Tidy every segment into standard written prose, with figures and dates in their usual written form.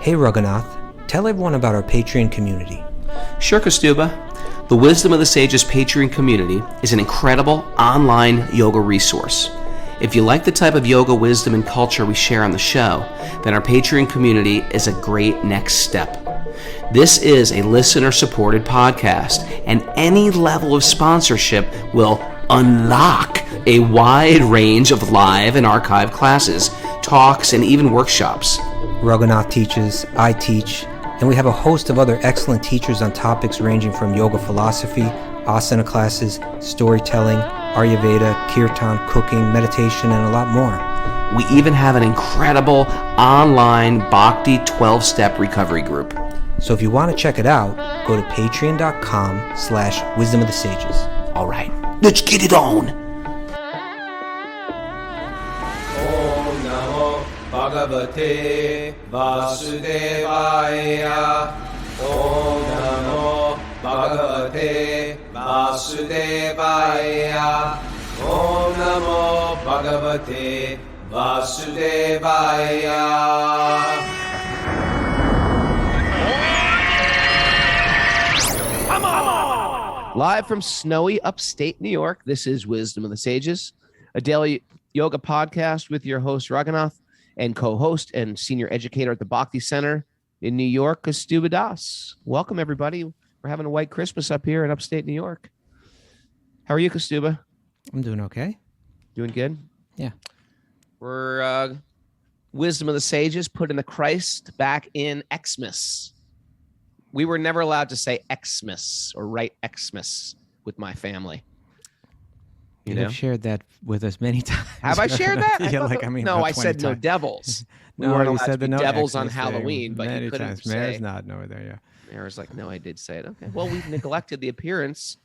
Hey Raghunath, tell everyone about our Patreon community. Sure, Kaustubha. The Wisdom of the Sages Patreon community is an incredible online yoga resource. If you like the type of yoga wisdom and culture we share on the show, then our Patreon community is a great next step. This is a listener-supported podcast, and any level of sponsorship will unlock a wide range of live and archived classes, talks, and even workshops. Raghunath teaches, I teach, and we have a host of other excellent teachers on topics ranging from yoga philosophy, asana classes, storytelling, Ayurveda, kirtan, cooking, meditation, and a lot more. We even have an incredible online Bhakti 12-step recovery group. So if you want to check it out, go to patreon.com/wisdom of the sages. All right, let's get it on. Om Namo Bhagavate Vasudevaya. Om Namo Bhagavate Vasudevaya. Om Namo Bhagavate Vasudevaya. Live from snowy upstate New York, this is Wisdom of the Sages, a daily yoga podcast with your host, Raghunath, and co-host and senior educator at the Bhakti Center in New York, Kaustubha Das. Welcome, everybody. We're having a white Christmas up here in upstate New York. How are you, Kaustubha? I'm doing okay. Doing good? Yeah. We're Wisdom of the Sages, putting the Christ back in Xmas. We were never allowed to say Xmas or write Xmas with my family. You have shared that with us many times. Have I shared that? Yeah, no, I said no devils. No, we weren't you allowed said to be the no devils on Xmas Halloween, thing but many you couldn't times. say. Mayor's not no there, yeah. Mayor's like, no, I did say it. Okay. Well, we've neglected the appearance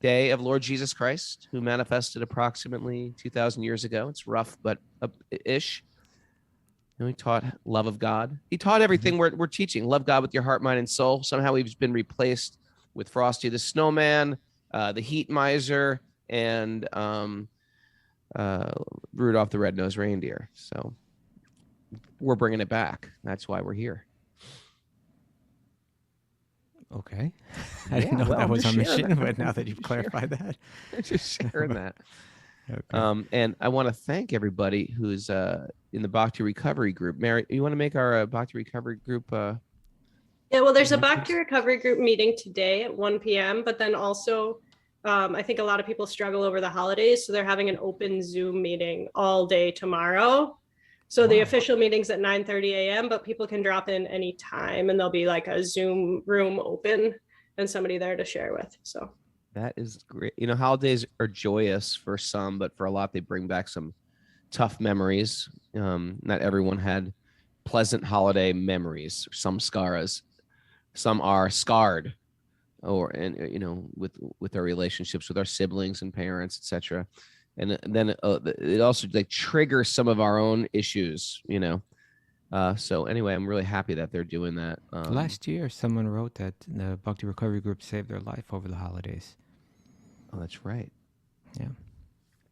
day of Lord Jesus Christ, who manifested approximately 2,000 years ago. It's rough, but ish. And he taught love of God. He taught everything we're teaching. Love God with your heart, mind, and soul. Somehow we've been replaced with Frosty the Snowman, the Heat Miser, and Rudolph the Red-Nosed Reindeer. So we're bringing it back. That's why we're here. Okay. I didn't know that was our mission, but now that you've clarified that. Just sharing that. Okay. And I want to thank everybody who's in the Bhakti Recovery Group. Mary, you want to make our Bhakti Recovery Group? Yeah, well, there's a Bhakti Recovery Group meeting today at 1 p.m., but then also I think a lot of people struggle over the holidays, so they're having an open Zoom meeting all day tomorrow. So the official meeting's at 9:30 a.m., but people can drop in any time, and there'll be like a Zoom room open and somebody there to share with. So that is great. You know, holidays are joyous for some, but for a lot, they bring back some tough memories. Not everyone had pleasant holiday memories. Some scars, some are scarred, with our relationships with our siblings and parents, etc. And then it also like triggers some of our own issues. So anyway, I'm really happy that they're doing that. Last year, someone wrote that the Bhakti Recovery Group saved their life over the holidays. Oh, that's right. Yeah.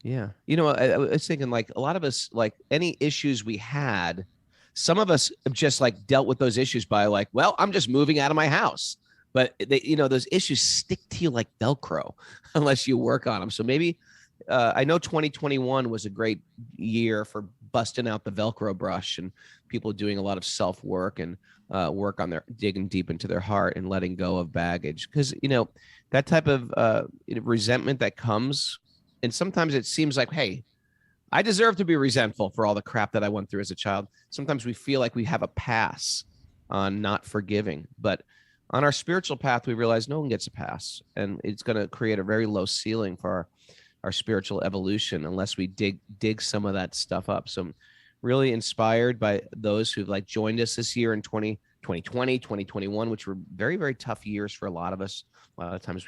Yeah. I was thinking like a lot of us, like any issues we had, some of us have just like dealt with those issues by like, well, I'm just moving out of my house. But those issues stick to you like Velcro unless you work on them. So maybe I know 2021 was a great year for busting out the Velcro brush and people doing a lot of self-work and work on their digging deep into their heart and letting go of baggage. Because, that type of resentment that comes, and sometimes it seems like, hey, I deserve to be resentful for all the crap that I went through as a child. Sometimes we feel like we have a pass on not forgiving. But on our spiritual path, we realize no one gets a pass. And it's going to create a very low ceiling for our spiritual evolution unless we dig some of that stuff up. So I'm really inspired by those who've like joined us this year in 2020, 2021, which were very, very tough years for a lot of us. A lot of times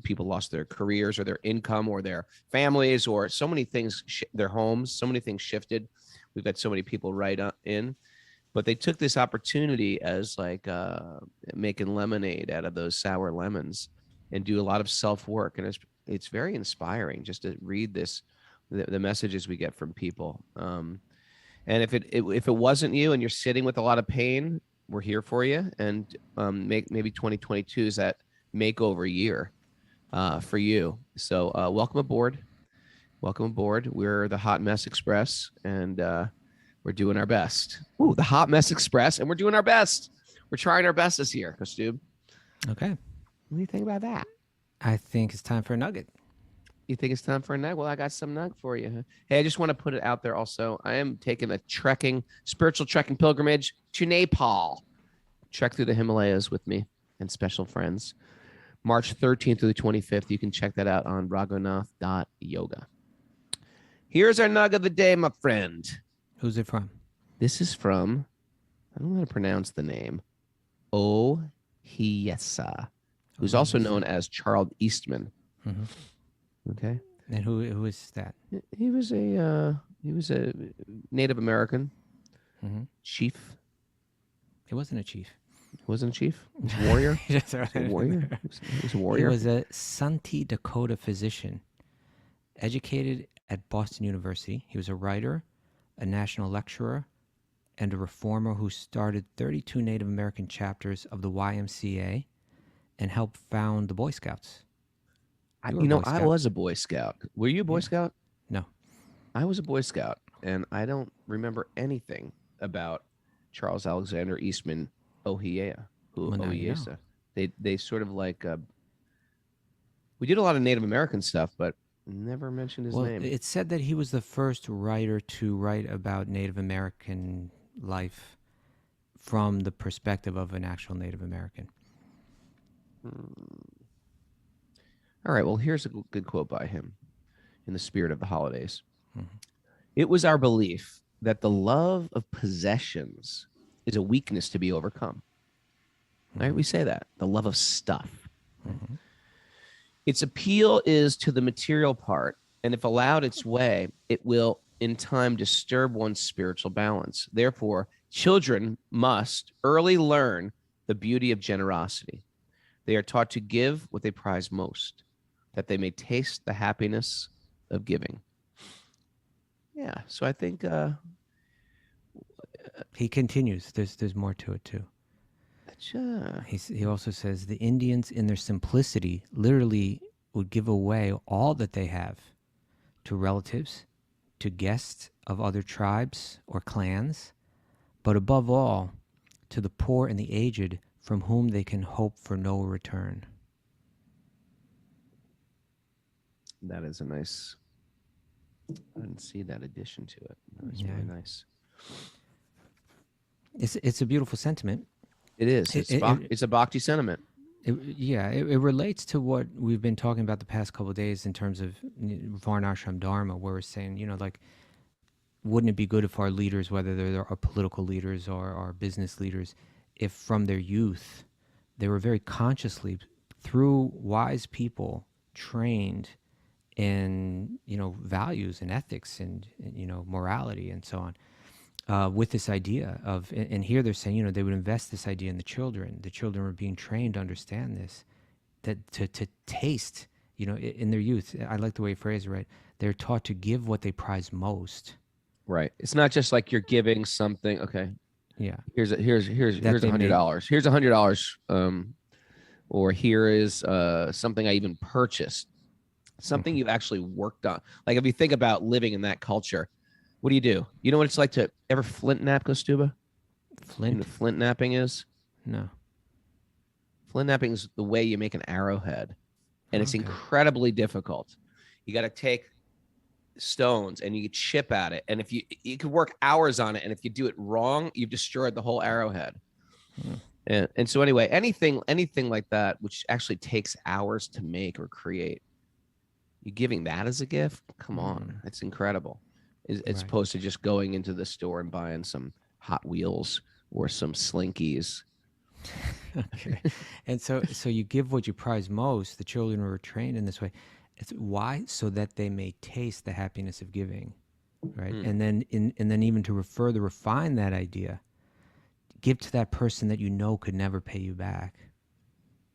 people lost their careers or their income or their families or so many things, their homes, so many things shifted. We've got so many people right in, but they took this opportunity as like making lemonade out of those sour lemons and do a lot of self-work. And it's very inspiring just to read the messages we get from people. And if it wasn't you and you're sitting with a lot of pain, we're here for you. And maybe 2022 is that makeover year for you. So welcome aboard. Welcome aboard. We're the Hot Mess Express, and we're doing our best. Ooh, the Hot Mess Express, and we're doing our best. We're trying our best this year, Kaustubh. Okay. What do you think about that? I think it's time for a nugget. You think it's time for a nug? Well, I got some nug for you. Hey, I just want to put it out there also. I am taking a spiritual trekking pilgrimage to Nepal. Trek through the Himalayas with me and special friends. March 13th through the 25th. You can check that out on Raghunath.yoga. Here's our nug of the day, my friend. Who's it from? This is from, I don't know how to pronounce the name, Ohiesa, who's also known as Charles Eastman. Mm-hmm. Okay. And who is that? He was a Native American chief. He wasn't a chief. He wasn't a chief. He was a warrior. He was a warrior. He was a warrior. He was a Santi Dakota physician, educated at Boston University. He was a writer, a national lecturer, and a reformer who started 32 Native American chapters of the YMCA and helped found the Boy Scouts. I was a Boy Scout. Were you a Boy Scout? No. I was a Boy Scout, and I don't remember anything about Charles Alexander Eastman Ohiesa. Ohiesa. They sort of like we did a lot of Native American stuff, but never mentioned his name. It said that he was the first writer to write about Native American life from the perspective of an actual Native American. All right, well, here's a good quote by him in the spirit of the holidays. Mm-hmm. It was our belief that the love of possessions is a weakness to be overcome. Mm-hmm. Right? We say that. The love of stuff. Mm-hmm. Its appeal is to the material part, and if allowed its way, it will in time disturb one's spiritual balance. Therefore, children must early learn the beauty of generosity. They are taught to give what they prize most, that they may taste the happiness of giving. Yeah, so I think he continues. There's more to it too. He also says the Indians, in their simplicity, literally would give away all that they have to relatives, to guests of other tribes or clans, but above all, to the poor and the aged, from whom they can hope for no return. That is a nice, I didn't see that addition to it. That was really nice. It's a beautiful sentiment. It is. It's a bhakti sentiment. It relates to what we've been talking about the past couple of days in terms of Varnashram Dharma, where we're saying, wouldn't it be good if our leaders, whether they're our political leaders or our business leaders, if from their youth they were very consciously, through wise people, trained in values and ethics and morality and so on, with this idea of, and here they're saying they would invest this idea in the children. The children were being trained to understand this, that to taste in their youth. I like the way you phrase it, right? They're taught to give what they prize most. Right. It's not just like you're giving something. Okay. Yeah. Here's $100. Here's $100. Or here is something I even purchased. Something you've actually worked on. Like if you think about living in that culture, what do? You know what it's like to ever flint nap, Kaustubha? Flint? You know what flint napping is? No. Flint napping is the way you make an arrowhead. And it's incredibly difficult. You got to take stones and you chip at it. And if you could work hours on it. And if you do it wrong, you've destroyed the whole arrowhead. And so anyway, anything like that, which actually takes hours to make or create, you giving that as a gift? Come on. It's incredible. As opposed to just going into the store and buying some Hot Wheels or some Slinkies. Okay. And so you give what you prize most. The children are trained in this way. It's why? So that they may taste the happiness of giving, right? And then even to further refine that idea, give to that person that could never pay you back,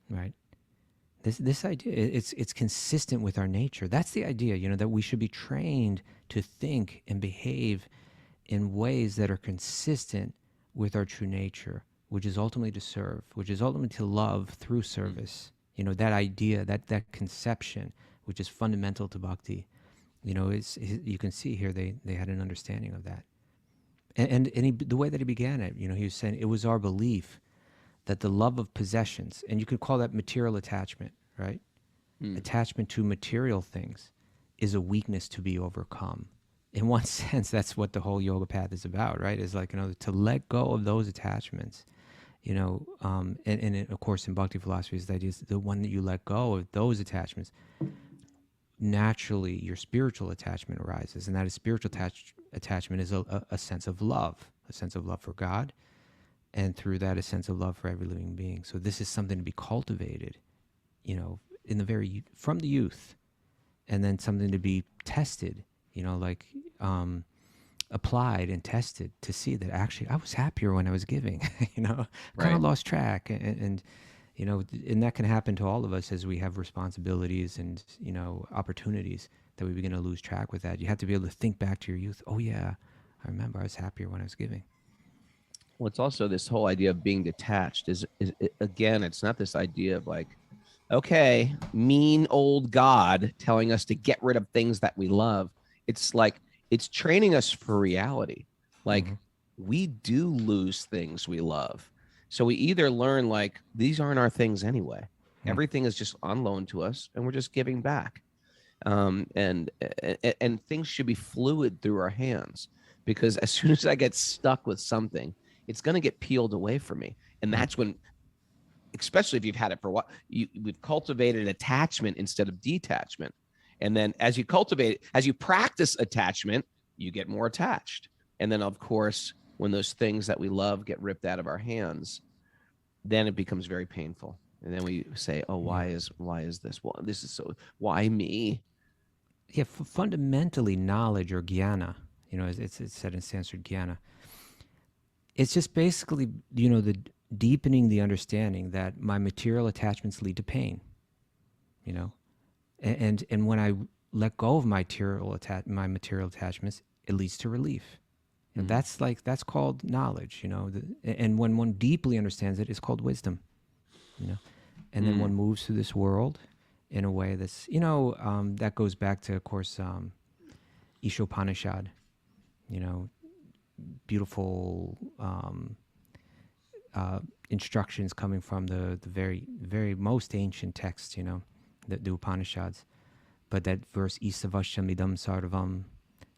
right? This idea, it's consistent with our nature. That's the idea, that we should be trained to think and behave in ways that are consistent with our true nature, which is ultimately to serve, which is ultimately to love through service. You know, that idea, that conception, which is fundamental to bhakti, you know, you can see here they had an understanding of that. And the way that he began it, you know, he was saying it was our belief that the love of possessions, and you could call that material attachment, right? Attachment to material things is a weakness to be overcome. In one sense, that's what the whole yoga path is about, right? Is like, you know, to let go of those attachments, you know, and of course in Bhakti philosophy is the idea is the one that you let go of those attachments, naturally your spiritual attachment arises, and that is spiritual attachment is a sense of love for God, and through that a sense of love for every living being. So this is something to be cultivated, you know, from the youth, and then something to be tested, you know, like applied and tested to see that actually I was happier when I was giving, you know, kind of lost track, and you know, and that can happen to all of us as we have responsibilities and, you know, opportunities that we begin to lose track with that. You have to be able to think back to your youth. Oh yeah, I remember I was happier when I was giving. Well, it's also this whole idea of being detached is again, it's not this idea of like, okay, mean old God telling us to get rid of things that we love. It's like, it's training us for reality. Like we do lose things we love. So we either learn like, these aren't our things anyway. Everything is just on loan to us and we're just giving back. And things should be fluid through our hands, because as soon as I get stuck with something, it's going to get peeled away from me. And that's when, especially if you've had it for a while, we've cultivated attachment instead of detachment. And then as you practice attachment, you get more attached. And then of course, when those things that we love get ripped out of our hands, then it becomes very painful. And then we say, oh, why is this? Well, this is so, why me? Yeah, fundamentally knowledge, or jnana, you know, it's said in Sanskrit, jnana. It's just basically, you know, the deepening the understanding that my material attachments lead to pain, you know, and when I let go of my material attachments, it leads to relief. And that's called knowledge, you know, and when one deeply understands it, it's called wisdom, you know, and then one moves through this world in a way that's, you know, that goes back to, of course, Ishopanishad, you know, beautiful instructions coming from the very, very most ancient texts, you know, the Upanishads. But that verse, Isavashyam idam sarvam,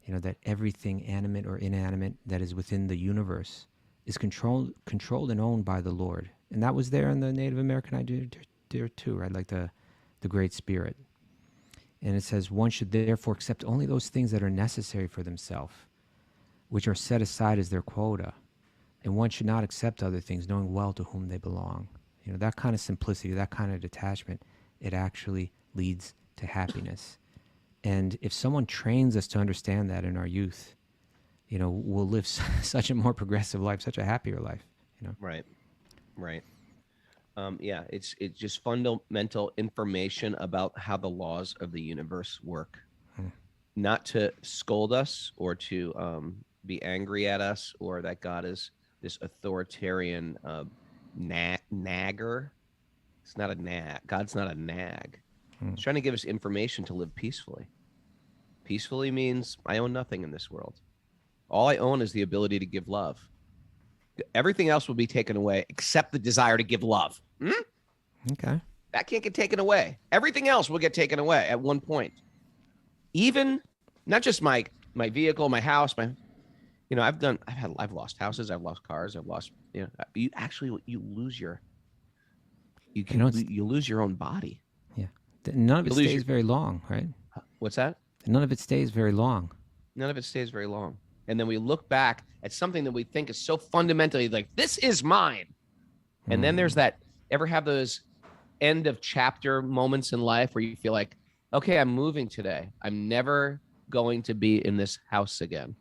you know, that everything animate or inanimate that is within the universe is controlled and owned by the Lord. And that was there in the Native American idea too, right? Like the Great Spirit. And it says, one should therefore accept only those things that are necessary for themselves, which are set aside as their quota. And one should not accept other things, knowing well to whom they belong. You know, that kind of simplicity, that kind of detachment, it actually leads to happiness. And if someone trains us to understand that in our youth, you know, we'll live such a more progressive life, such a happier life, you know? Right. Yeah, it's just fundamental information about how the laws of the universe work. Not to scold us or to be angry at us, or that God is this authoritarian nagger. It's not a nag. God's not a nag. He's trying to give us information to live peacefully. Peacefully means I own nothing in this world. All I own is the ability to give love. Everything else will be taken away except the desire to give love. Okay. That can't get taken away. Everything else will get taken away at one point. Even not just my vehicle, my house, you know, I've lost houses, I've lost cars, I've lost, you know, you lose your own body. Yeah. None of it stays very long, right? What's that? None of it stays very long. None of it stays very long. And then we look back at something that we think is so fundamentally like, this is mine. And then there's that, ever have those end of chapter moments in life where you feel like, okay, I'm moving today. I'm never going to be in this house again.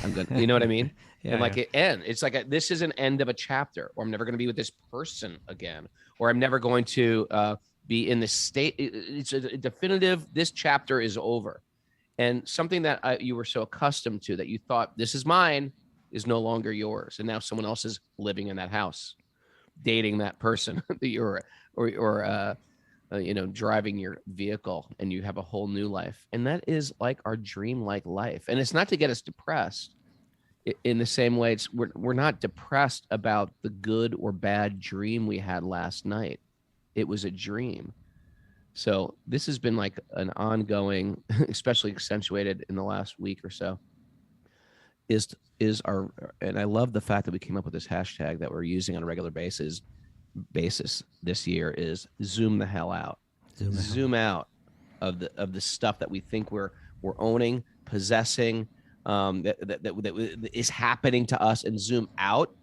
I'm good. You know what I mean? And like it ends. It's like this is an end of a chapter, or I'm never going to be with this person again, or I'm never going to be in this state. It's a definitive, this chapter is over. And something that you were so accustomed to that you thought this is mine is no longer yours. And now someone else is living in that house, dating that person that you're, or driving your vehicle, and you have a whole new life. And that is like our dream-like life. And it's not to get us depressed. In the same way, we're not depressed about the good or bad dream we had last night. It was a dream. So this has been like an ongoing, especially accentuated in the last week or so, is our, and I love the fact that we came up with this hashtag that we're using on a regular basis this year, is zoom the hell out. Zoom out of the stuff that we think we're owning, possessing, that is happening to us, and zoom out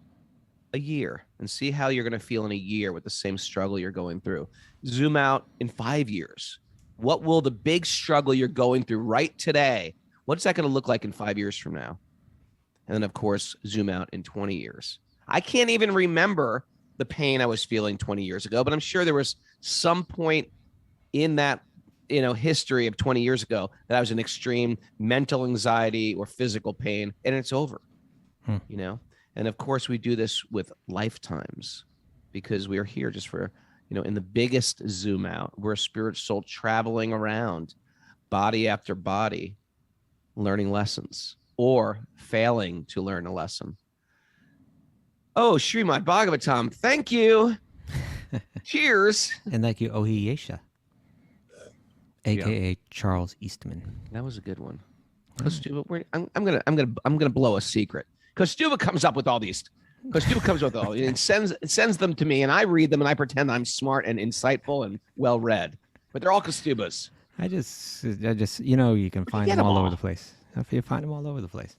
a year and see how you're going to feel in a year with the same struggle you're going through. Zoom out in 5 years. What will the big struggle you're going through right today, what's that going to look like in 5 years from now? And then, of course, zoom out in 20 years. I can't even remember the pain I was feeling 20 years ago, but I'm sure there was some point in that history of 20 years ago that I was in extreme mental anxiety or physical pain, and it's over. And of course we do this with lifetimes, because we are here just for, in the biggest zoom out, we're a spirit soul traveling around body after body, learning lessons or failing to learn a lesson. Oh, Srimad Bhagavatam, thank you. Cheers. And thank you, Ohi Yesha, aka Charles Eastman. That was a good one. Kaustubha, I'm gonna blow a secret. Kaustubha comes up with all these. Kaustubha comes with all and sends them to me, and I read them, and I pretend I'm smart and insightful and well read. But they're all Kaustubhas. I just you can find them all over the place. You find them all over the place.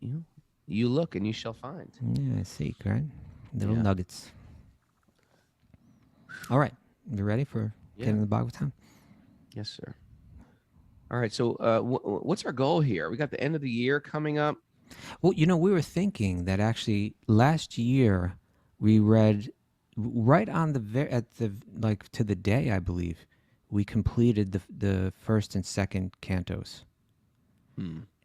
You look and you shall find. Yeah, seek, right? Little nuggets. All right, you ready for getting the Bhagavatam? Yes, sir. All right, so what's our goal here? We got the end of the year coming up. Well, we were thinking that actually last year we read right on to the day, I believe, we completed the first and second cantos.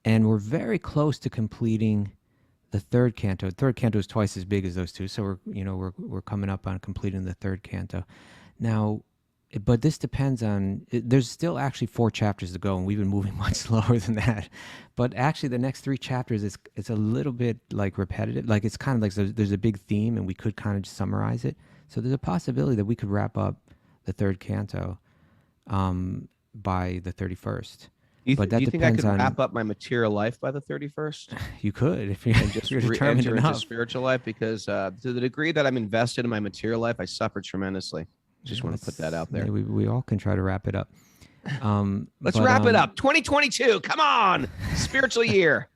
And we're very close to completing the third canto. The third canto is twice as big as those two, so we're coming up on completing the third canto. Now, but this depends on. There's still actually 4 chapters to go, and we've been moving much slower than that. But actually, the next 3 chapters it's a little bit like repetitive. Like it's kind of like there's a big theme, and we could kind of just summarize it. So there's a possibility that we could wrap up the third canto by the 31st. Do you think I could wrap up my material life by the 31st? You could, if you're determined enough. Into spiritual life, because to the degree that I'm invested in my material life, I suffer tremendously. Just want to put that out there. Yeah, we all can try to wrap it up. Let's wrap it up. 2022, come on, spiritual year.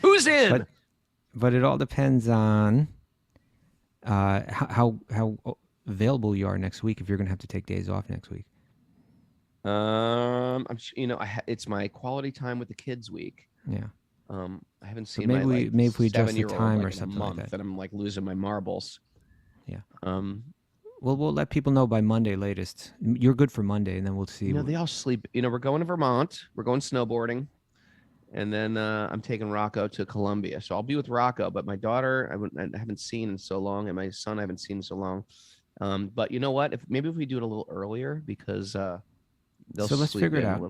Who's in? But it all depends on how available you are next week. If you're going to have to take days off next week. It's my quality time with the kids week. Yeah. I haven't seen maybe if we adjust the time or something like that. And I'm like losing my marbles. Yeah. Well, we'll let people know by Monday latest. You're good for Monday, and then we'll see. They all sleep. We're going to Vermont. We're going snowboarding, and then I'm taking Rocco to Colombia. So I'll be with Rocco, but my daughter I haven't seen in so long, and my son I haven't seen in so long. But you know what? Maybe if we do it a little earlier, because so let's figure it out.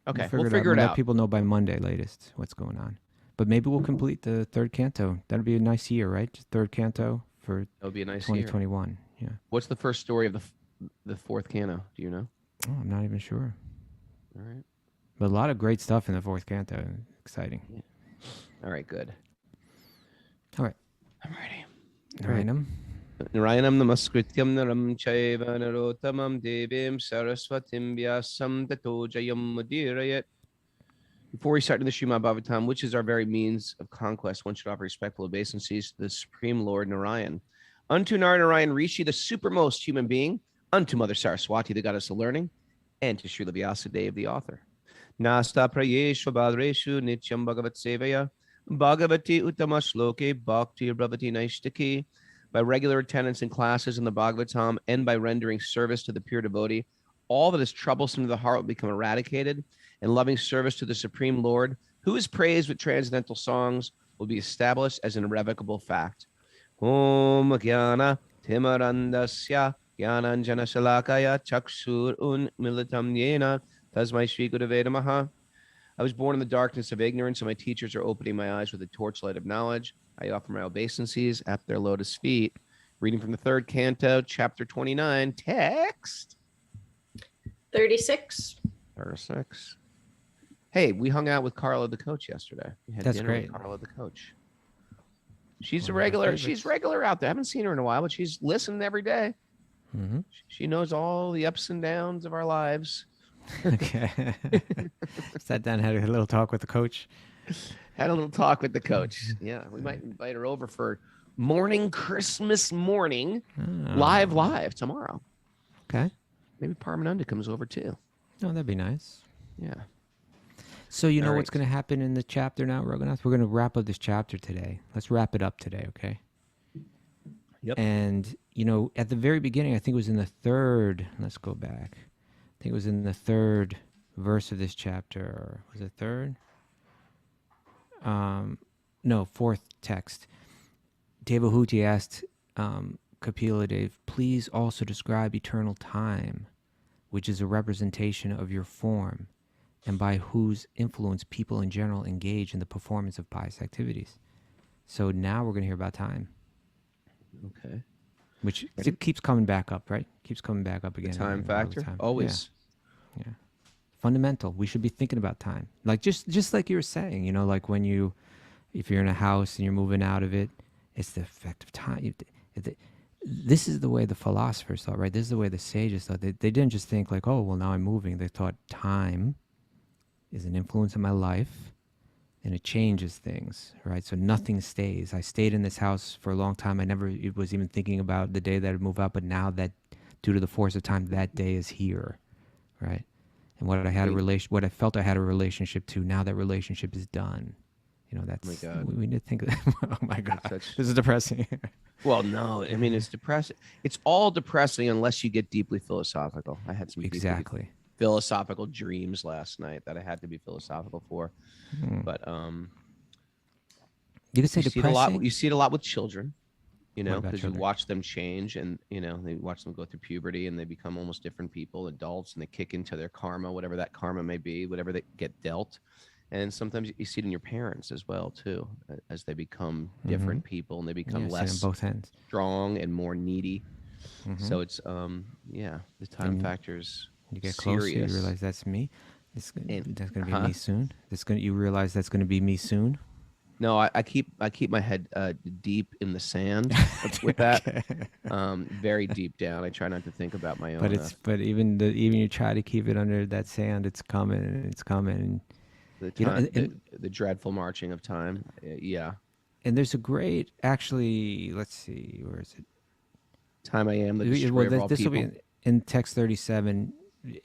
Okay, we'll figure it out. Let people know by Monday latest what's going on. But maybe we'll complete the third canto. That'd be a nice year, right? Just third canto for that would be a nice 2021. Year. Yeah. What's the first story of the fourth canto? Do you know? Oh, I'm not even sure. All right. But a lot of great stuff in the fourth canto. Exciting. Yeah. All right, good. All right. I'm ready. Narayanam. Narayanam namaskrityam naram chaiva narotamam devim saraswatim vyasam tato jayam mudirayat. Before we start in the Srimad Bhagavatam, which is our very means of conquest, one should offer respectful obeisances to the Supreme Lord Narayan. Unto Narayan Rishi, the supermost human being, unto Mother Saraswati, the goddess of learning, and to Srila Vyasadeva, the author. Nasta prayeshva badreshu nityam bhagavat sevaya, bhagavati uttama shloke bhakti bhavati naishtaki. By regular attendance in classes in the Bhagavatam and by rendering service to the pure devotee, all that is troublesome to the heart will become eradicated, and loving service to the Supreme Lord, who is praised with transcendental songs, will be established as an irrevocable fact. Om Jnana Timarandasya Jnananjana Shalakaya Chakshur Militam Yena Tasmai Shri Gurave Namaha. I was born in the darkness of ignorance, and my teachers are opening my eyes with the torchlight of knowledge. I offer my obeisances at their lotus feet. Reading from the third canto, chapter 29, text 36. 36. Hey, we hung out with Carla the coach yesterday. We had That's dinner great. with Carla the coach. She's One a of my regular. favorites. She's regular out there. I haven't seen her in a while, but she's listening every day. Mm-hmm. She knows all the ups and downs of our lives. Okay. Sat down, had a little talk with the coach. Had a little talk with the coach. Yeah, we might invite her over for morning Christmas morning Oh. live tomorrow. Okay. Maybe Parmananda comes over too. Oh, that'd be nice. Yeah. So you know All what's right. going to happen in the chapter now, Raghunath? We're going to wrap up this chapter today. Let's wrap it up today, okay? Yep. And, you know, at the very beginning, I think it was in the third, let's go back. I think it was in the third verse of this chapter. Was it third? No, fourth text. Devahuti asked Kapila Dev, please also describe eternal time, which is a representation of your form, and by whose influence people in general engage in the performance of pious activities. So now we're going to hear about time, Okay. which Ready? it keeps coming back up, right? Keeps coming back up The again. time all the factor. time. Always. Yeah. Fundamental. We should be thinking about time. Like just like you were saying, you know, like if you're in a house and you're moving out of it, it's the effect of time. This is the way the philosophers thought, right? This is the way the sages thought. They didn't just think like, oh, well, now I'm moving. They thought time is an influence in my life, and it changes things, right? So nothing stays. I stayed in this house for a long time. I never was even thinking about the day that I'd move out, but now that, due to the force of time, that day is here, right? And what I felt I had a relationship to, now that relationship is done. You know, that's, Oh my God. we need to think of oh my God, Such- this is depressing. Well, no, I mean, it's depressing. It's all depressing unless you get deeply philosophical. I had some deeply Exactly. philosophical dreams last night that I had to be philosophical for. But You could say you see it a lot. depressing. You see it a lot with children, you What know, about because you children? watch them change, and you know they watch them go through puberty, and they become almost different people, adults, and they kick into their karma, whatever that karma may be, whatever they get dealt. And sometimes you see it in your parents as well too, as they become different people and they become Yeah, see it less on both ends. strong and more needy. Mhm. So it's yeah, the time And factor's You get closer, serious. you realize that's me. That's And- going to be huh? me soon. You realize that's going to be me soon. No, I keep my head deep in the sand with that, Okay. very deep down. I try not to think about my own. But even you try to keep it under that sand, it's coming and it's coming. the you know, time, and- the dreadful marching of time. Yeah, And there's a great, actually, let's see, where is it? time I am the Well, destroyer of all this will people. be in text 37.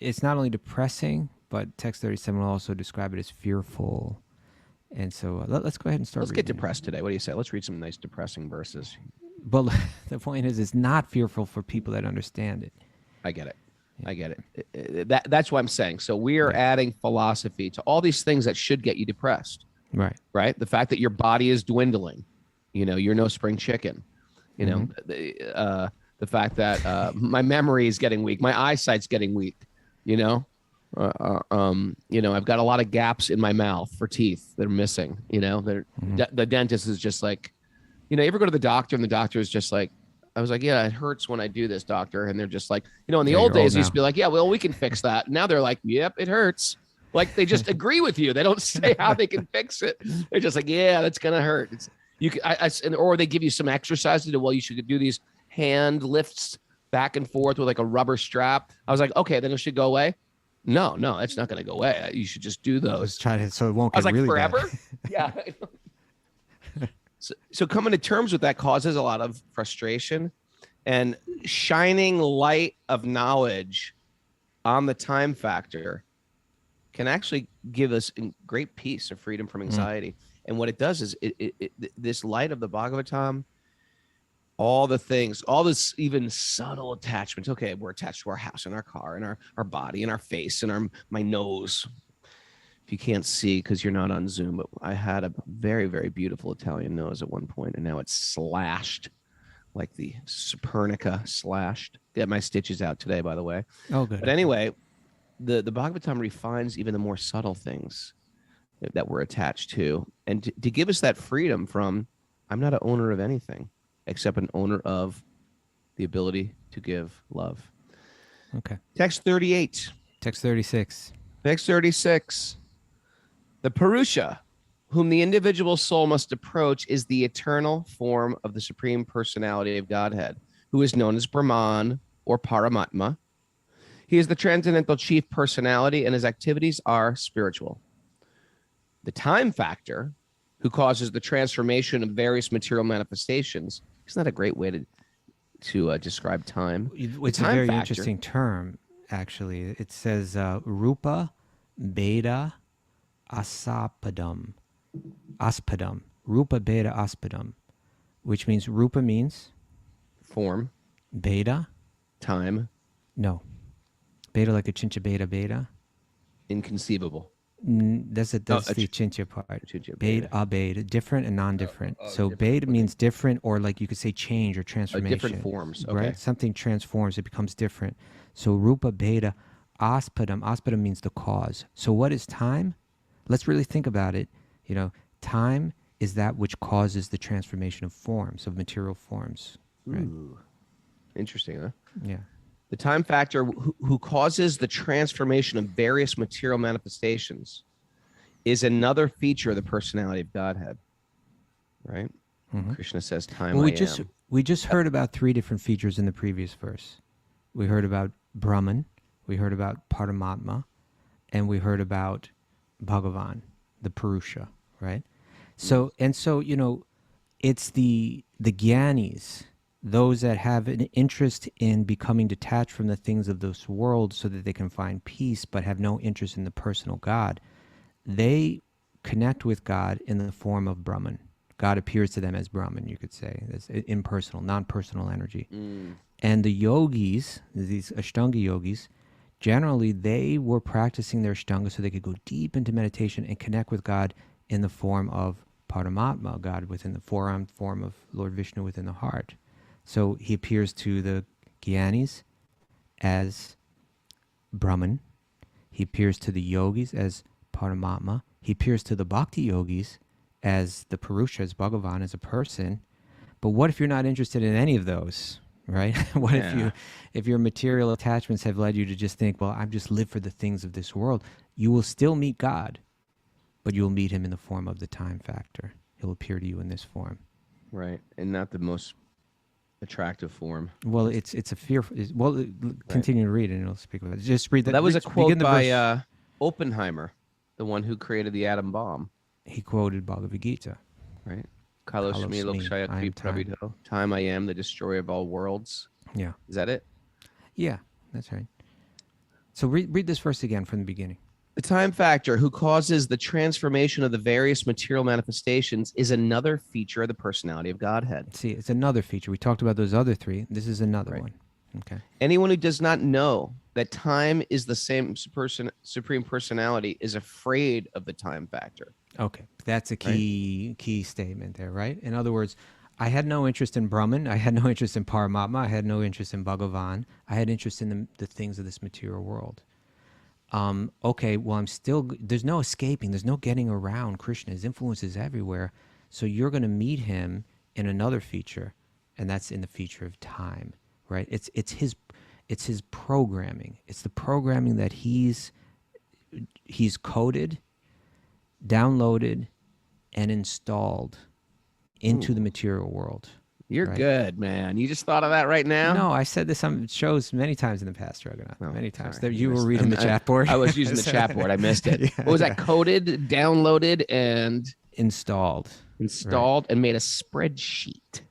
It's not only depressing, but text 37 will also describe it as fearful. And so let's go ahead and start Let's get reading it. depressed today. What do you say? Let's read some nice depressing verses. But the point is, it's not fearful for people that understand it. I get it. I get it. That's what I'm saying. So we are Right. adding philosophy to all these things that should get you depressed, Right. right? The fact that your body is dwindling, you know, you're no spring chicken, you know, the fact that my memory is getting weak, my eyesight's getting weak, you know, I've got a lot of gaps in my mouth for teeth that are missing, you know, the dentist is just like, you know, you ever go to the doctor and the doctor is just like, I was like, yeah, it hurts when I do this, doctor. And they're just like, you know, in the Yeah, old you're old days, they used to now. be like, yeah, well, we can fix that. Now they're like, yep, it hurts. Like they just agree with you. They don't say how they can fix it. They're just like, yeah, that's gonna hurt. It's you can, or they give you some exercises to do. Well, you should do these hand lifts back and forth with like a rubber strap. I was like, okay, then it should go away. No, it's not gonna go away. You should just do those. Let's try to, so it won't I was get like, really bad. forever? Yeah. So coming to terms with that causes a lot of frustration, and shining light of knowledge on the time factor can actually give us great peace or freedom from anxiety. And what it does is this light of the Bhagavatam, all the things, all this even subtle attachments. Okay, we're attached to our house and our car and our body and our face and my nose. if you can't see because you're not on Zoom, but I had a very, very beautiful Italian nose at one point, and now it's slashed like the Supernica slashed. Get my stitches out today, by the way. Oh, good. But anyway, the Bhagavatam refines even the more subtle things that we're attached to, and to give us that freedom from, I'm not an owner of anything except an owner of the ability to give love. Okay. Text 38. Text 36. Text 36. The Purusha, whom the individual soul must approach, is the eternal form of the Supreme Personality of Godhead, who is known as Brahman or Paramatma. He is the transcendental chief personality, and his activities are spiritual. The time factor, who causes the transformation of various material manifestations. Isn't that a great way to describe time? It's a very interesting term, actually. It says rupa, beta, asapadam. Aspadam. Rupa, beta, aspadam. Which means rupa means? Form. Beta? Time. No. Beta like a chincha beta beta? Inconceivable. That's the chincha part. Beta, beta, different and non-different. So beta means different, or like you could say change or transformation. Different forms, okay. Right? Something transforms, it becomes different. So rupa, beta, aspadam. Aspadam means the cause. So what is time? Let's really think about it. You know, time is that which causes the transformation of forms, of material forms. Right? Ooh. Interesting, huh? Yeah. The time factor who causes the transformation of various material manifestations is another feature of the personality of Godhead. Right? Mm-hmm. Krishna says time well, am. We just heard about 3 different features in the previous verse. We heard about Brahman, we heard about Paramatma, and we heard about Bhagavan, the Purusha, right? So, and so, you know, it's the Gyanis, those that have an interest in becoming detached from the things of this world so that they can find peace, but have no interest in the personal God. They connect with God in the form of Brahman. God appears to them as Brahman, you could say, as impersonal, non-personal energy. And the yogis, these Ashtanga yogis, generally they were practicing their Ashtanga so they could go deep into meditation and connect with God in the form of Paramatma, God within the forearm, form of Lord Vishnu within the heart. So he appears to the Gyanis as Brahman. He appears to the yogis as Paramatma. He appears to the Bhakti-yogis as the Purusha, as Bhagavan, as a person. But what if you're not interested in any of those, right? What if your material attachments have led you to just think, well, I'm just live for the things of this world? You will still meet God, but you'll meet him in the form of the time factor. He'll appear to you in this form. Right, and not the most attractive form. Well, it's a fearful. Well, continue to read and it'll speak about it. Just read that. That was a quote by Oppenheimer, the one who created the atom bomb. He quoted Bhagavad Gita. Right. Kalosmi Lokshaya Kri Pravidho. Time I am, the destroyer of all worlds. Yeah. Is that it? Yeah, that's right. So read this verse again from the beginning. The time factor who causes the transformation of the various material manifestations is another feature of the personality of Godhead. See, it's another feature. We talked about those other 3. This is another one. Okay. Anyone who does not know that time is the same supreme personality is afraid of the time factor. Okay. That's a key statement there, right? In other words, I had no interest in Brahman. I had no interest in Paramatma. I had no interest in Bhagavan. I had interest in the things of this material world. Okay, well, there's no escaping. There's no getting around Krishna. His influence is everywhere. So you're going to meet him in another feature, and that's in the feature of time, right? It's his programming. It's the programming that he's coded, downloaded, and installed into the material world. You're good, man. You just thought of that right now? No, I said this on shows many times in the past, Raghunath. Many times. You were reading the chat board. I was using the chat board. I missed it. What was that? Coded, downloaded, and installed, right. And made a spreadsheet.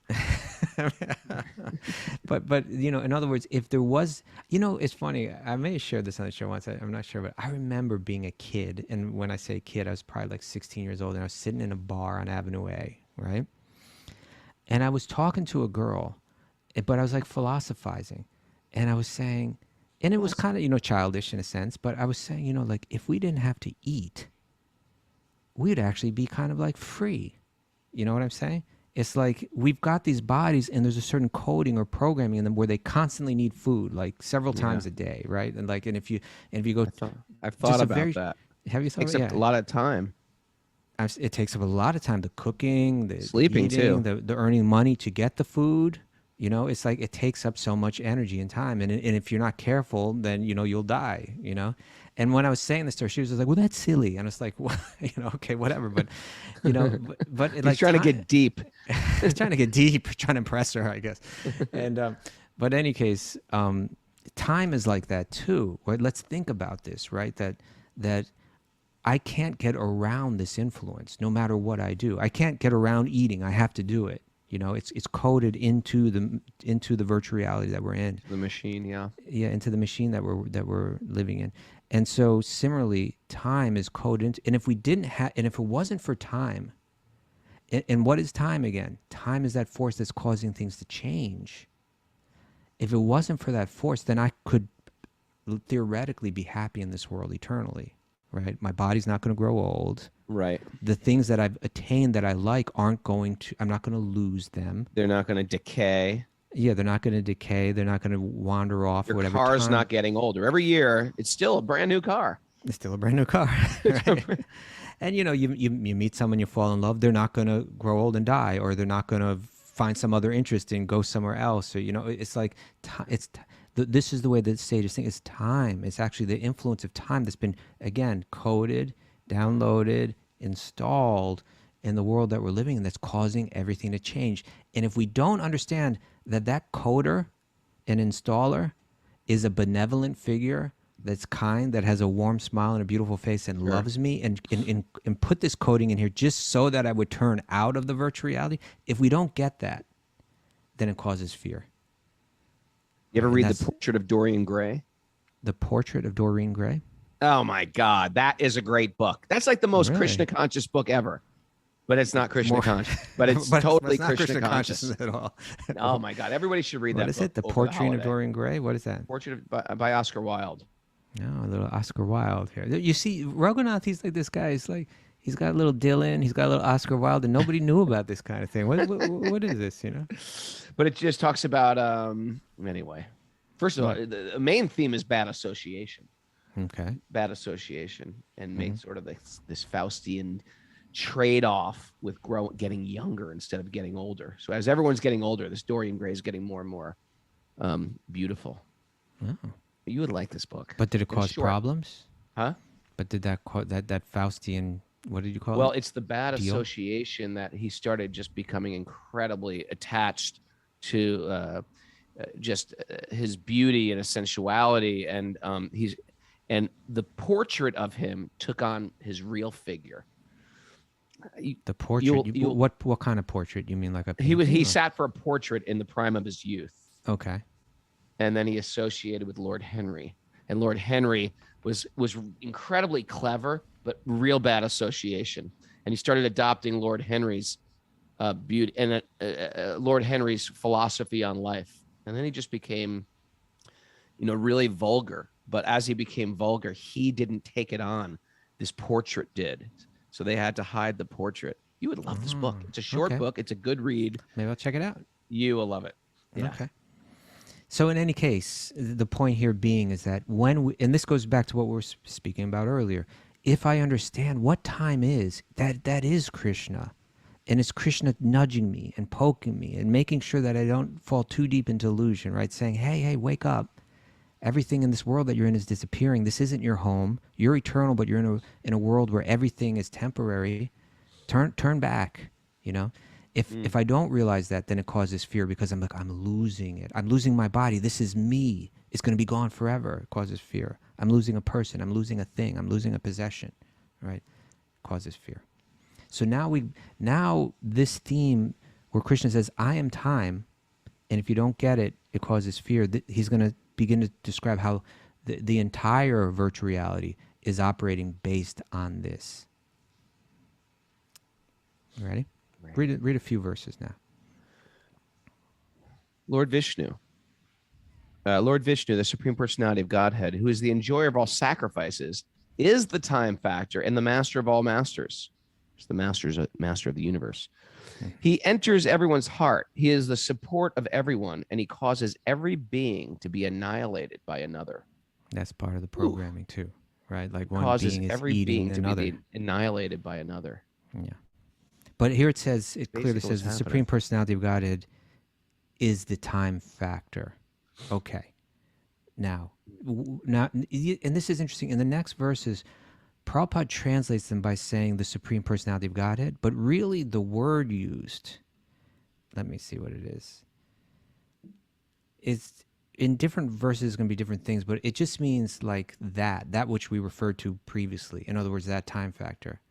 but you know, in other words, if there was, you know, it's funny. I may have shared this on the show once. I'm not sure, but I remember being a kid, and when I say kid, I was probably like 16 years old, and I was sitting in a bar on Avenue A, right? And I was talking to a girl, but I was like philosophizing. And I was saying, and it was kind of, you know, childish in a sense, but I was saying, you know, like if we didn't have to eat, we'd actually be kind of like free. You know what I'm saying? It's like we've got these bodies and there's a certain coding or programming in them where they constantly need food, like several times a day, right? And like, and if you go, I've thought a about very- that. have you thought Takes about up a lot of time. It takes up a lot of time, the cooking, the Sleeping, eating, too. the earning money to get the food. You know, it's like it takes up so much energy and time. And if you're not careful, then, you know, you'll die, you know. And when I was saying this to her, she was like, well, that's silly. And it's like, well, you know, okay, whatever. But, you know, but He's like trying to get deep. He's trying to get deep, trying to impress her, I guess. And, but in any case, time is like that too. Right? Let's think about this, right? That I can't get around this influence no matter what I do. I can't get around eating. I have to do it. You know, it's coded into the virtual reality that we're in. The machine, yeah. Yeah, into the machine that we're living in. And so similarly, time is coded into, and if we didn't have, and if it wasn't for time, and what is time again? Time is that force that's causing things to change. If it wasn't for that force, then I could theoretically be happy in this world eternally, right? My body's not going to grow old. Right. The things that I've attained that I like I'm not going to lose them. They're not going to decay. Yeah, they're not going to decay. They're not going to wander off. Your or whatever. car's not getting older. Every year, it's still a brand new car. It's still a brand new car. Right? And, you know, you meet someone, you fall in love, they're not going to grow old and die, or they're not going to find some other interest and go somewhere else. Or, you know, it's like, this is the way the sages think. It's time. It's actually the influence of time that's been, again, coded, downloaded, installed in the world that we're living in, that's causing everything to change. And if we don't understand that coder and installer is a benevolent figure that's kind, that has a warm smile and a beautiful face and loves me, and put this coding in here just so that I would turn out of the virtual reality, if we don't get that, then it causes fear. You ever read The Portrait of Dorian Gray? The Portrait of Dorian Gray? Oh my God, that is a great book. That's like the most Krishna conscious book ever. But it's not Krishna conscious. But it's totally it's not Krishna conscious at all. Oh my God, everybody should read that book. What is it? The Portrait of Dorian Gray? What is that? Portrait by Oscar Wilde. No, a little Oscar Wilde here. You see, Raghunath, he's like this guy. He's like, he's got a little Dylan, he's got a little Oscar Wilde, and nobody knew about this kind of thing. What is this, you know? But it just talks about, anyway. First of all, the main theme is bad association. Okay. Bad association, and make sort of this Faustian trade-off with getting younger instead of getting older. So as everyone's getting older, this Dorian Gray is getting more and more beautiful. Oh. You would like this book. But did it cause problems? Huh? But did that Faustian, what did you call it? Well, it's the bad association that he started just becoming incredibly attached to just his beauty and his sensuality, and the portrait of him took on his real figure. The portrait. What kind of portrait? You mean like a painting? He sat for a portrait in the prime of his youth. Okay. And then he associated with Lord Henry, and Lord Henry was incredibly clever, but real bad association. And he started adopting Lord Henry's beauty and Lord Henry's philosophy on life. And then he just became, really vulgar. But as he became vulgar, he didn't take it on. This portrait did. So they had to hide the portrait. You would love this book. It's a short book. It's a good read. Maybe I'll check it out. You will love it. Yeah. Okay. So in any case, the point here being is that and this goes back to what we were speaking about earlier, if I understand what time is, that is Krishna. And it's Krishna nudging me and poking me and making sure that I don't fall too deep into illusion, right? Saying, hey, wake up. Everything in this world that you're in is disappearing. This isn't your home. You're eternal, but you're in a world where everything is temporary. Turn back, If I don't realize that, then it causes fear, because I'm losing it. I'm losing my body. This is me. It's going to be gone forever. It causes fear. I'm losing a person. I'm losing a thing. I'm losing a possession, right? It causes fear. So now this theme where Krishna says, I am time, and if you don't get it, it causes fear. He's going to begin to describe how the entire virtual reality is operating based on this. You ready? Right. Read a few verses now. Lord Vishnu, the Supreme Personality of Godhead, who is the enjoyer of all sacrifices, is the time factor and the master of all masters. He's the master of the universe. He enters everyone's heart. He is the support of everyone, and he causes every being to be annihilated by another. That's part of the programming too, right? Like one Causes being is every eating being to another. be annihilated by another. Yeah. But here it says, it clearly Basically says what's the Supreme Personality of Godhead is the time factor. Okay. Now, and this is interesting. In the next verses, Prabhupada translates them by saying the Supreme Personality of Godhead, but really the word used, let me see what it is. It's in different verses going to be different things, but it just means like that which we referred to previously. In other words, that time factor,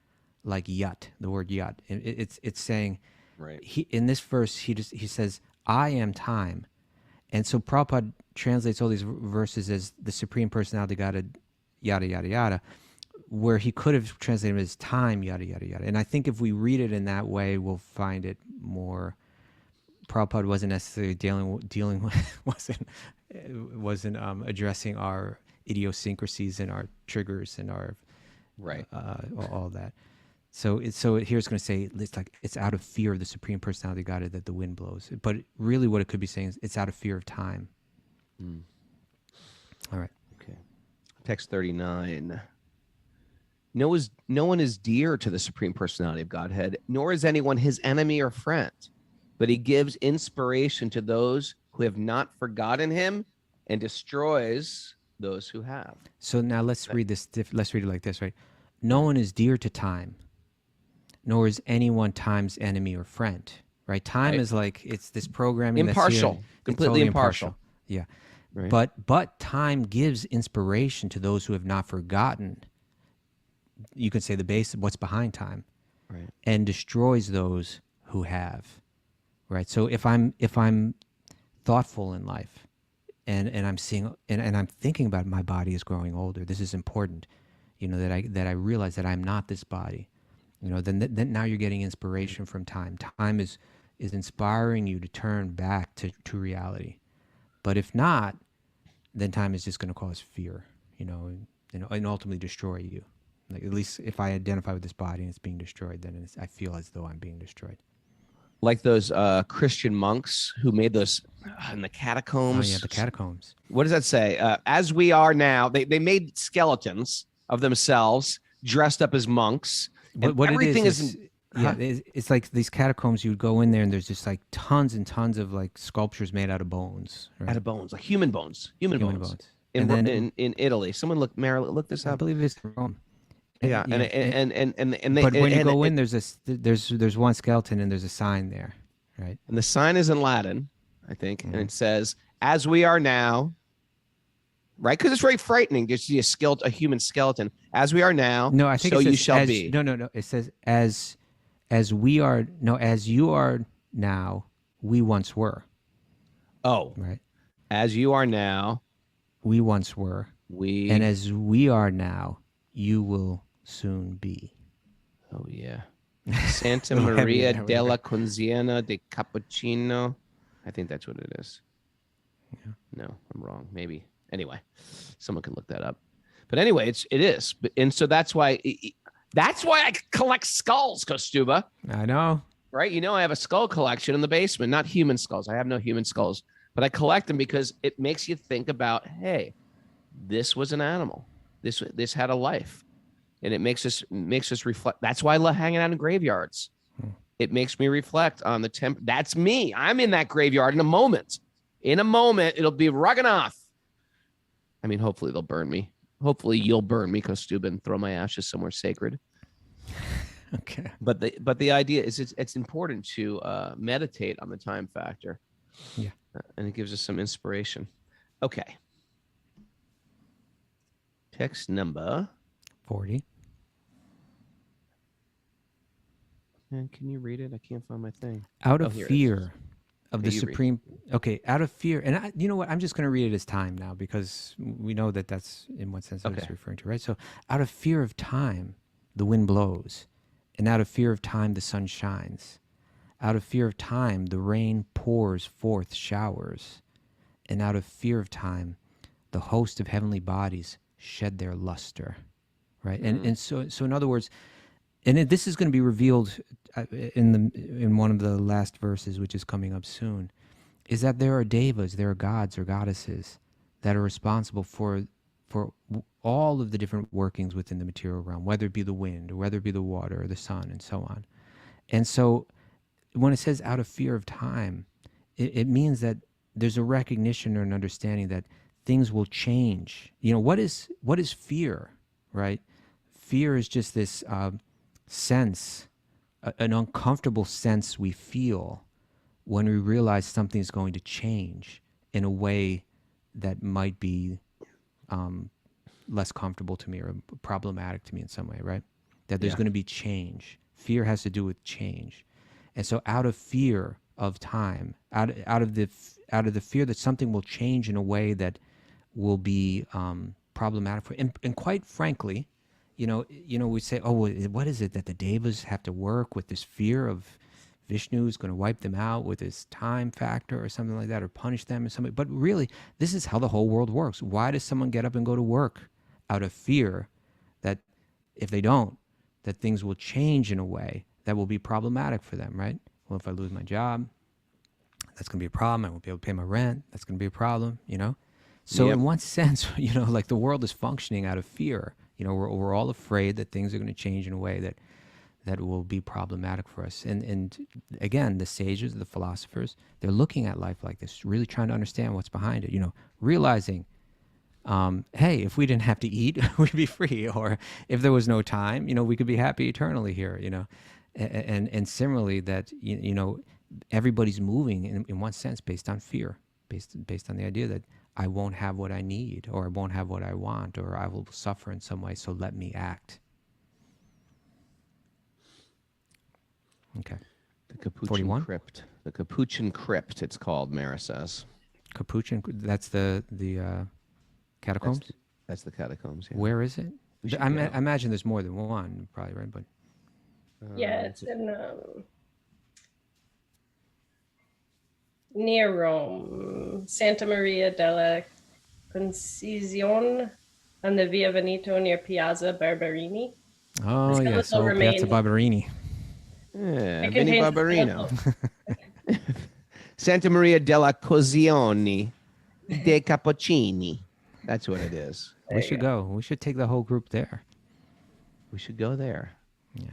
like yat, the word yat. It's saying, right. In this verse, he says, I am time. And so Prabhupada translates all these verses as the Supreme Personality of Godhead, yada, yada, yada, where he could have translated it as time, yada, yada, yada. And I think if we read it in that way, we'll find it more. Prabhupada wasn't necessarily dealing with, wasn't addressing our idiosyncrasies and our triggers and our right all that. So here it's going to say it's out of fear of the Supreme Personality of Godhead that the wind blows. But really, what it could be saying is it's out of fear of time. All right. Okay. Text 39. No one is dear to the Supreme Personality of Godhead, nor is anyone his enemy or friend. But he gives inspiration to those who have not forgotten him and destroys those who have. So now let's read this. Let's read it like this, right? No one is dear to time, nor is anyone time's enemy or friend, right? Time is like, it's this programming impartial, that's here. completely Totally impartial. Yeah. Right. But time gives inspiration to those who have not forgotten. You could say the base of what's behind time, right, and destroys those who have. Right. So if I'm thoughtful in life and I'm seeing and I'm thinking about my body is growing older, this is important, that I realize that I'm not this body, then now you're getting inspiration from time. Time is inspiring you to turn back to reality. But if not, then time is just going to cause fear, and ultimately destroy you. Like, at least if I identify with this body and it's being destroyed, then I feel as though I'm being destroyed. Like those Christian monks who made those in the catacombs. Oh, yeah, the catacombs. What does that say? As we are now, they made skeletons of themselves dressed up as monks. What everything it is it's like these catacombs. You would go in there and there's just like tons and tons of like sculptures made out of bones. Right? Out of bones, like human bones. Human bones. In Italy. Someone look this up. I believe it's Rome. Yeah, and but when you go in, there's one skeleton and there's a sign there, right? And the sign is in Latin, I think, and it says, "As we are now," right? Because it's very frightening to see a human skeleton. As we are now, no, I think so it says, you shall be. No. It says as we are. No, as you are now, we once were. Oh, right. As you are now, we once were. And as we are now, you will soon be. Oh yeah. Santa Maria della Conziena de Cappuccino. I think that's what it is. Yeah. No, I'm wrong. Maybe. Anyway, someone can look that up. But anyway, it is. And so that's why I collect skulls, Kaustubha. I know. Right? I have a skull collection in the basement, not human skulls. I have no human skulls, but I collect them because it makes you think about, hey, this was an animal. This had a life. And it makes us reflect. That's why I love hanging out in graveyards. It makes me reflect on the That's me. I'm in that graveyard in a moment. In a moment, it'll be Raghunath. I mean, hopefully they'll burn me. Hopefully you'll burn me, Kaustubha, and throw my ashes somewhere sacred. Okay. But the idea is it's important to meditate on the time factor. Yeah. And it gives us some inspiration. Okay. Text number 40. And can you read it? I can't find my thing. Out of fear of the Supreme. Okay, out of fear. And you know what? I'm just going to read it as time now because we know that's in what sense it's referring to, right? So out of fear of time, the wind blows. And out of fear of time, the sun shines. Out of fear of time, the rain pours forth showers. And out of fear of time, the host of heavenly bodies shed their luster, right? And so in other words, this is going to be revealed in one of the last verses, which is coming up soon, is that there are devas, there are gods or goddesses that are responsible for all of the different workings within the material realm, whether it be the wind, or whether it be the water, or the sun, and so on. And so when it says out of fear of time, it means that there's a recognition or an understanding that things will change. What is fear, right? Fear is just this sense, an uncomfortable sense we feel when we realize something's going to change in a way that might be less comfortable to me or problematic to me in some way, right? That there's going to be change. Fear has to do with change. And so out of fear of time, out of the fear that something will change in a way that will be problematic for, and quite frankly, we say, oh, well, what is it that the devas have to work with, this fear of Vishnu is going to wipe them out with his time factor or something like that, or punish them or something. But really, this is how the whole world works. Why does someone get up and go to work? Out of fear that if they don't, that things will change in a way that will be problematic for them, right? Well, if I lose my job, that's going to be a problem. I won't be able to pay my rent. That's going to be a problem, So in one sense, like the world is functioning out of fear. We're all afraid that things are going to change in a way that will be problematic for us. And again, the sages, the philosophers, they're looking at life like this, really trying to understand what's behind it, realizing, hey, if we didn't have to eat, we'd be free. Or if there was no time, we could be happy eternally here, And similarly that, everybody's moving in one sense based on fear, based on the idea that I won't have what I need, or I won't have what I want, or I will suffer in some way, so let me act. Okay. The Capuchin 41? Crypt. The Capuchin Crypt, it's called, Mara says. Capuchin, that's the catacombs? That's the catacombs, yeah. Where is it? I imagine there's more than one, probably, right? But yeah, it's in near Rome, Santa Maria della Concisione on the Via Veneto near Piazza Barberini. Oh, yeah, so Piazza Barberini. Yeah, Vinny Barbarino. Santa Maria della Cosioni de Cappuccini. That's what it is. We should go. We should take the whole group there. We should go there.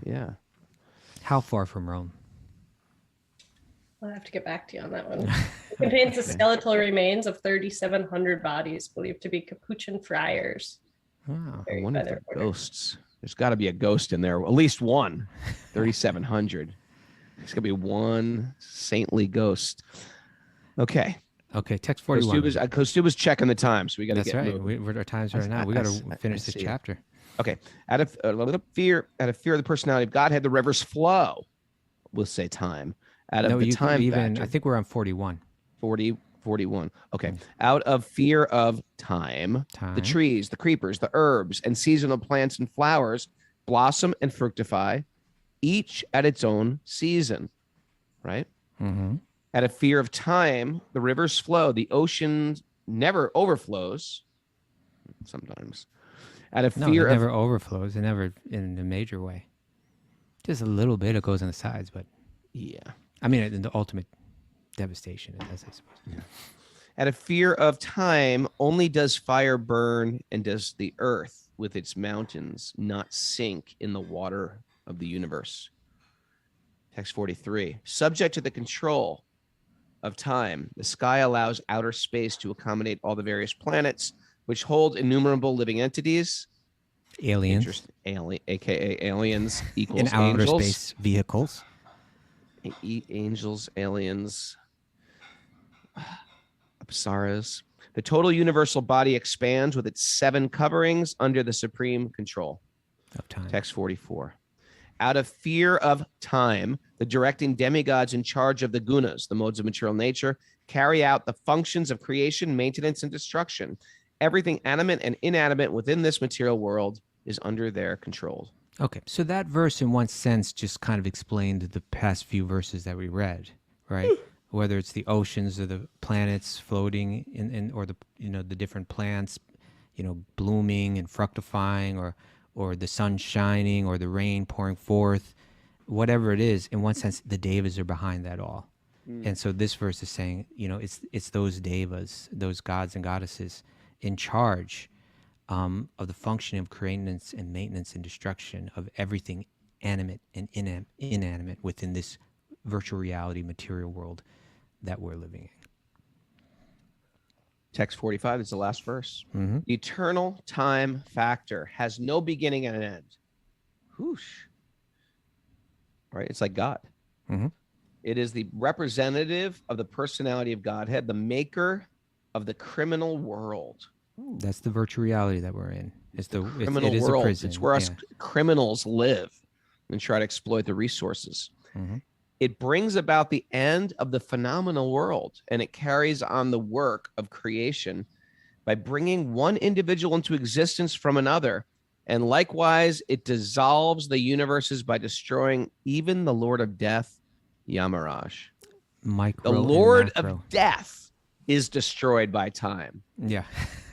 Yeah. How far from Rome? I'll have to get back to you on that one. It contains the skeletal remains of 3,700 bodies believed to be Capuchin friars. Wow. I wonder if they're ghosts. There's got to be a ghost in there. At least one. 3,700. There's going to be one saintly ghost. Okay. Okay, text 41. Kaustubha's checking the time, so we got to get moving. That's right. Our times right now. We got to finish this chapter. Okay. Out of fear of the personality of Godhead, the rivers flow. We'll say time. Out of the time factor. I think we're on 41. 41. Okay. Out of fear of time, the trees, the creepers, the herbs, and seasonal plants and flowers blossom and fructify, each at its own season. Right? Mm-hmm. Out of fear of time, the rivers flow. The ocean never overflows. Sometimes. Out of fear it never overflows. It never in a major way. Just a little bit. It goes on the sides, but yeah. I mean, in the ultimate devastation, as I suppose. Yeah. Out of fear of time, only does fire burn, and does the earth with its mountains not sink in the water of the universe. Text 43. Subject to the control of time, the sky allows outer space to accommodate all the various planets, which hold innumerable living entities. Aliens. AKA aliens equals in outer angels. Space vehicles. Angels, aliens, apsaras. The total universal body expands with its 7 coverings under the supreme control of time. Text 44. Out of fear of time, the directing demigods in charge of the gunas, the modes of material nature, carry out the functions of creation, maintenance, and destruction. Everything animate and inanimate within this material world is under their control. Okay, so that verse in one sense just kind of explained the past few verses that we read, right? Whether it's the oceans or the planets floating in or the the different plants, blooming and fructifying, or the sun shining or the rain pouring forth, whatever it is, in one sense, the devas are behind that all. And so this verse is saying, it's those devas, those gods and goddesses in charge of the functioning of creation and maintenance and destruction of everything animate and inanimate within this virtual reality material world that we're living in. Text 45 is the last verse. The eternal time factor has no beginning and an end. Whoosh. Right? It's like God. It is the representative of the personality of Godhead, the maker of the criminal world. That's the virtual reality that we're in. It's the criminal it is world. a prison. It's where us criminals live and try to exploit the resources. It brings about the end of the phenomenal world, and it carries on the work of creation by bringing one individual into existence from another. And likewise, it dissolves the universes by destroying even the Lord of Death, Yamaraj. Micro The and Lord macro. of Death is destroyed by time. Yeah.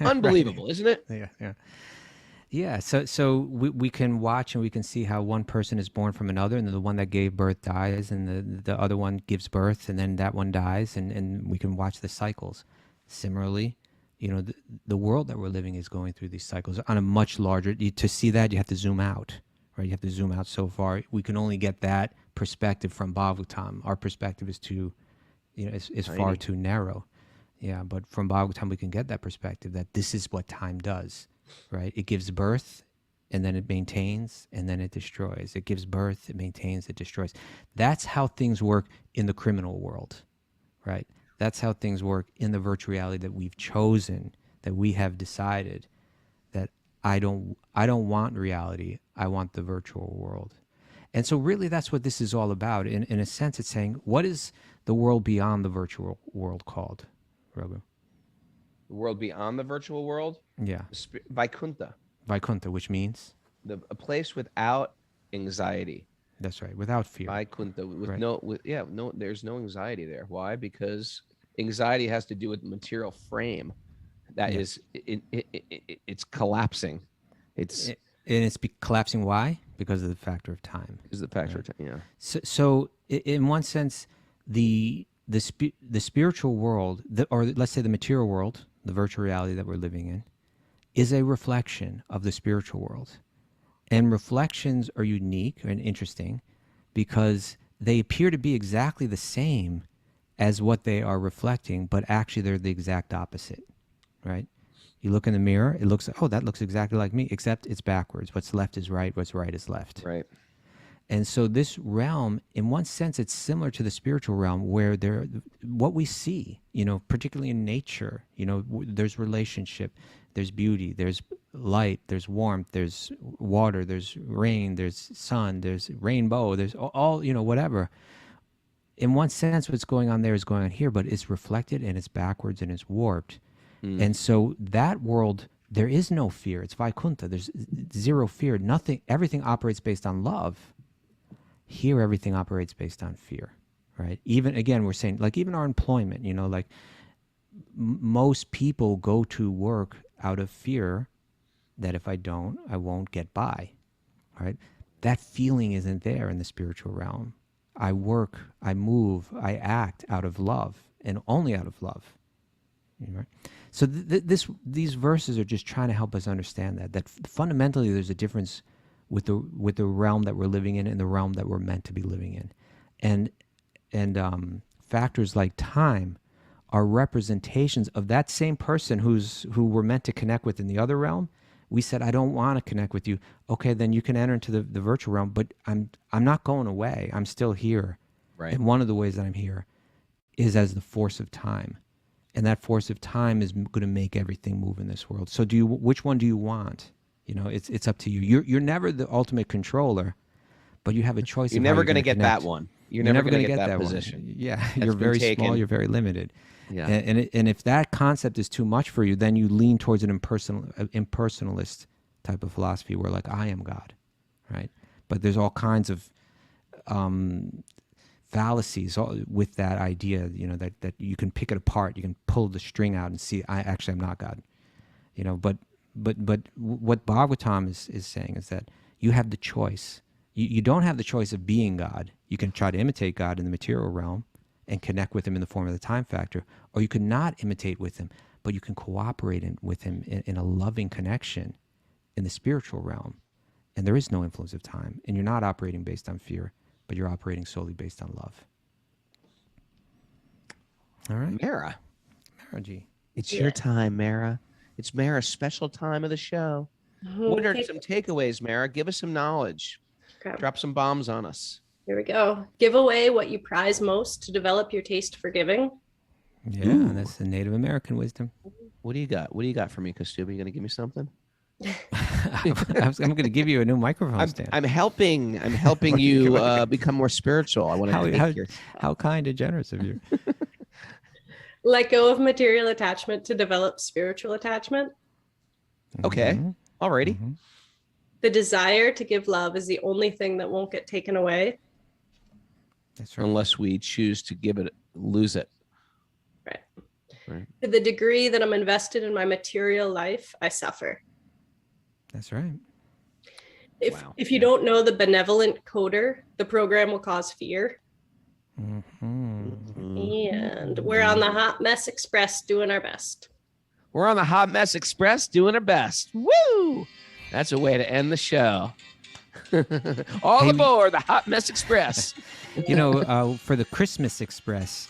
Unbelievable, isn't it? Yeah. So we can watch and we can see how one person is born from another, and then the one that gave birth dies, and the other one gives birth, and then that one dies, and we can watch the cycles. Similarly, the world that we're living is going through these cycles on a much larger. To see that, you have to zoom out, right? You have to zoom out so far. We can only get that perspective from Bhagavatam. Our perspective is too, is far too narrow. Yeah, but from Bhagavatam we can get that perspective that this is what time does, right? It gives birth, and then it maintains, and then it destroys. It gives birth, it maintains, it destroys. That's how things work in the criminal world, right? That's how things work in the virtual reality that we've chosen, that we have decided that I don't want reality, I want the virtual world. And so really that's what this is all about. In a sense, it's saying, what is the world beyond the virtual world called, Raghu? The world beyond the virtual world? Yeah. Vaikuntha. Vaikuntha, which means? A place without anxiety. That's right, without fear. Vaikuntha, right. There's no anxiety there. Why? Because anxiety has to do with the material frame that is, it's collapsing. It's collapsing. Why? Because of the factor of time. Is the factor of time? Yeah. So in one sense, the spiritual world, or let's say the material world, the virtual reality that we're living in, is a reflection of the spiritual world. And reflections are unique and interesting because they appear to be exactly the same as what they are reflecting, but actually they're the exact opposite, right? You look in the mirror, it looks, that looks exactly like me, except it's backwards. What's left is right, what's right is left. Right. And so this realm, in one sense, it's similar to the spiritual realm where what we see, particularly in nature, there's relationship, there's beauty, there's light, there's warmth, there's water, there's rain, there's sun, there's rainbow, there's all, whatever. In one sense, what's going on there is going on here, but it's reflected and it's backwards and it's warped. And so that world, there is no fear. It's Vaikuntha. There's zero fear. Nothing. Everything operates based on love. Here, everything operates based on fear, right? Even, again, we're saying, like, even our employment, most people go to work out of fear that if I don't, I won't get by, right? That feeling isn't there in the spiritual realm. I work, I move, I act out of love, and only out of love. Right? So these verses are just trying to help us understand that fundamentally there's a difference with the realm that we're living in and the realm that we're meant to be living in, and factors like time are representations of that same person who we're meant to connect with in the other realm. We said, I don't want to connect with you. Okay, then you can enter into the virtual realm, but I'm not going away. I'm still here. Right. And one of the ways that I'm here is as the force of time. And that force of time is going to make everything move in this world. So which one do you want? It's up to you. You're never the ultimate controller, but you have a choice. You're never going to get that one. You're never going to get that position. One. Yeah, you're very small. You're very limited. Yeah. And if that concept is too much for you, then you lean towards an impersonalist type of philosophy where, like, I am God, right? But there's all kinds of fallacies with that idea, that you can pick it apart, you can pull the string out and see, I'm not God, but But what Bhagavatam is saying is that you have the choice. You don't have the choice of being God. You can try to imitate God in the material realm and connect with him in the form of the time factor, or you could not imitate with him, but you can cooperate with him in a loving connection in the spiritual realm. And there is no influence of time. And you're not operating based on fear, but you're operating solely based on love. All right. Mara. Mara G. It's your time, Mara. It's Mara's special time of the show. What are some takeaways, Mara? Give us some knowledge. Okay. Drop some bombs on us. Here we go. Give away what you prize most to develop your taste for giving. Yeah, that's the Native American wisdom. What do you got? What do you got for me, Kaustubha? You going to give me something? I'm going to give you a new microphone stand. I'm helping you become more spiritual. I want to how kind and generous of you. Let go of material attachment to develop spiritual attachment. Okay. Alrighty. Mm-hmm. The desire to give love is the only thing that won't get taken away. That's right. Unless we choose to lose it. Right. To the degree that I'm invested in my material life, I suffer. That's right. If you don't know the benevolent coder, the program will cause fear. And we're on the Hot Mess Express doing our best. We're on the Hot Mess Express doing our best. Woo! That's a way to end the show. All aboard the Hot Mess Express. For the Christmas Express,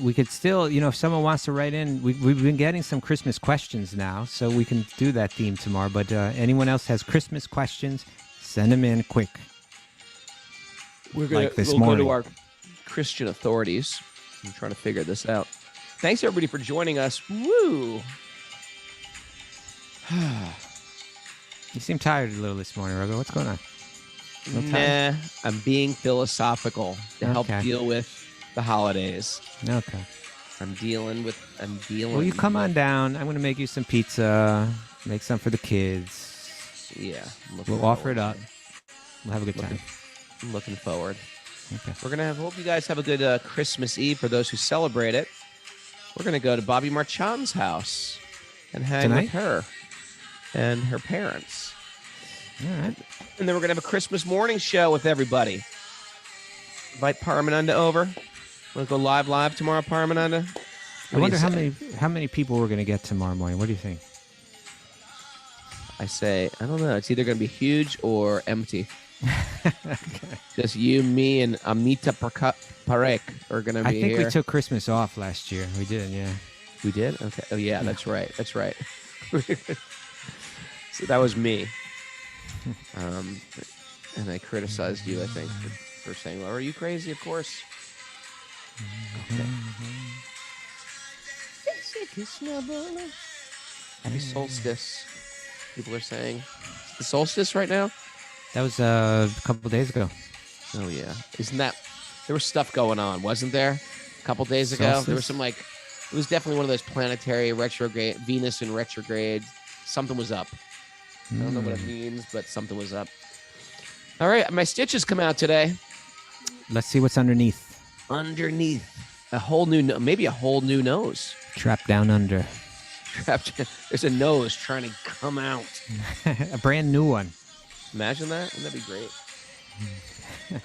we could still, if someone wants to write in, we've been getting some Christmas questions now, so we can do that theme tomorrow. But anyone else has Christmas questions, send them in quick. We'll go to our Christian authorities. I'm trying to figure this out. Thanks, everybody, for joining us. Woo! You seem tired a little this morning, Raghu. What's going on? Nah, I'm being philosophical to help deal with the holidays. Okay. I'm dealing. Well, you come on down. I'm going to make you some pizza, make some for the kids. Yeah. We'll offer it up. We'll have a good time. I'm looking forward. Okay. We're going to hope you guys have a good Christmas Eve for those who celebrate it. We're going to go to Bobby Marchand's house and hang with her and her parents. All right. And then we're going to have a Christmas morning show with everybody. Invite Paramananda over. Want to go live tomorrow, Paramananda? I wonder how many people we're going to get tomorrow morning. What do you think? I say, I don't know. It's either going to be huge or empty. Okay. Just you, me, and Amita Parekh are going to be here. I think we took Christmas off last year. We did, yeah. We did? Okay. Oh, yeah, that's right. That's right. So that was me. And I criticized you, I think, for saying, well, are you crazy? Of course. Okay. Happy solstice. People are saying. The solstice right now? That was a couple days ago. Oh, yeah. Isn't that... There was stuff going on, wasn't there? A couple days ago? Solstice? There was some, like... It was definitely one of those planetary retrograde... Venus in retrograde. Something was up. I don't know what it means, but something was up. All right. My stitches come out today. Let's see what's underneath. Underneath. Maybe a whole new nose. Trapped down under. There's a nose trying to come out. A brand new one. Imagine that. Wouldn't that be great?